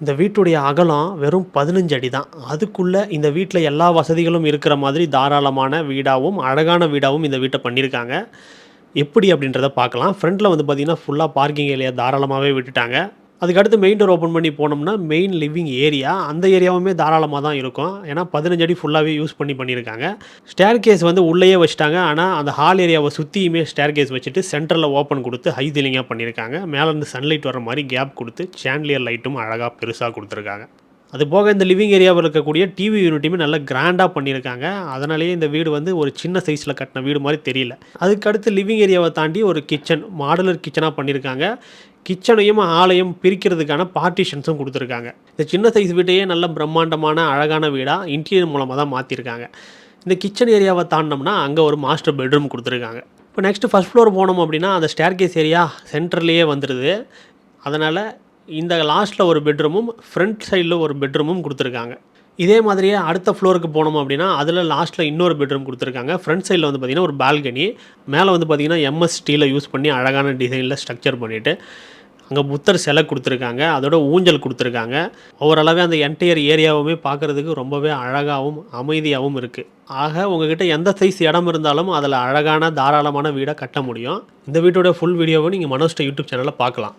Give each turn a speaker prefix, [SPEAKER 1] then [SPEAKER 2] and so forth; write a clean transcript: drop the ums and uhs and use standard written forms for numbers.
[SPEAKER 1] இந்த வீட்டுடைய அகலம் வெறும் 15 அடி தான். அதுக்குள்ள இந்த வீட்ல எல்லா வசதிகளும் இருக்கிற மாதிரி தாராளமான வீடாவும், அழகான வீடாவும் இந்த வீட்ட பண்ணியிருக்காங்க. எப்படி அப்படின்றத பார்க்கலாம். ஃப்ரண்ட்ல வந்து பார்த்தீங்கன்னா, ஃபுல்லா பார்க்கிங் ஏரியா தாராளமாவே விட்டுட்டாங்க. அதுக்கு அடுத்து மெயின் டோர் ஓப்பன் பண்ணி போனோம்னா, மெயின் லிவிங் ஏரியா. அந்த ஏரியாவுமே தாராளமா தான் இருக்கும். ஏன்னா 15 அடி ஃபுல்லாவே யூஸ் பண்ணியிருக்காங்க. ஸ்டேர்கேஸ் வந்து உள்ளேயே வச்சுட்டாங்க. ஆனா, அந்த ஹால் ஏரியாவ சுத்தியுமே ஸ்டேர்கேஸ் வச்சுட்டு சென்டர்ல ஓப்பன் குடுத்து ஹை சீலிங்கா பண்ணியிருக்காங்க. மேல இருந்து சன்லைட் வர்ற மாரி கேப் குடுத்து சான்லியர் லைட்டும் அழகா பெருசா குடுத்துருக்காங்க. அதுபோக இந்த லிவிங் ஏரியாவுல இருக்கக்கூடிய டிவி யூனிட்டுமே நல்லா கிராண்டா பண்ணியிருக்காங்க. அதனாலேயே இந்த வீடு வந்து ஒரு சின்ன சைஸ்ல கட்டின வீடு மாரி தெரியல. அதுக்கு அடுத்து லிவிங் ஏரியாவ தாண்டி ஒரு கிச்சன், மாடுலர் கிச்சனா பண்ணியிருக்காங்க. கிச்சனையும், ஹாலையும் பிரிக்கிறதுக்கான பார்ட்டிஷன்ஸும் குடுத்துருக்காங்க. இந்த சின்ன சைஸ் வீட்டையே நல்ல பிரம்மாண்டமான, அழகான வீடா இன்டீரியர் மூலமா தான் மாத்தியிருக்காங்க. இந்த கிச்சன் ஏரியாவ தாண்டுனோம்னா, அங்க ஒரு மாஸ்டர் பெட்ரூம் குடுத்துருக்காங்க. இப்போ நெக்ஸ்ட் ஃபர்ஸ்ட் ஃப்ளோர் போனோம் அப்படின்னா, அந்த ஸ்டேர்கேஸ் ஏரியா சென்டர்லயே வந்துருது. அதனால இந்த லாஸ்ட்ல ஒரு பெட்ரூமும், ஃப்ரண்ட் சைட்ல ஒரு பெட்ரூமும் குடுத்துருக்காங்க. இதே மாதிரியே அடுத்த ஃப்ளோருக்கு போனோம் அப்படின்னா, அதில லாஸ்ட்ல இன்னொரு பெட்ரூம் குடுத்துருக்காங்க. ஃப்ரண்ட் சைட்ல வந்து பார்த்தீங்கன்னா, ஒரு பால்கனி. மேல வந்து பார்த்தீங்கன்னா, எம்எஸ் ஸ்டீல யூஸ் பண்ணி அழகான டிசைன்ல ஸ்ட்ரக்சர் பண்ணிட்டு, அங்க புத்தர் சிலை குடுத்துருக்காங்க. அதோட ஊஞ்சல் குடுத்துருக்காங்க. ஓவராலாவே அந்த என்டையர் ஏரியாவுமே பார்க்கறதுக்கு ரொம்பவே அழகாவும், அமைதியாவும் இருக்கு. ஆக உங்ககிட்ட எந்த சைஸ் இடம் இருந்தாலும், அதில அழகான, தாராளமான வீட கட்ட முடியும். இந்த வீட்டோட ஃபுல் வீடியோவ நீங்க மனோஜ் யூடியூப் சேனல்ல பார்க்கலாம்.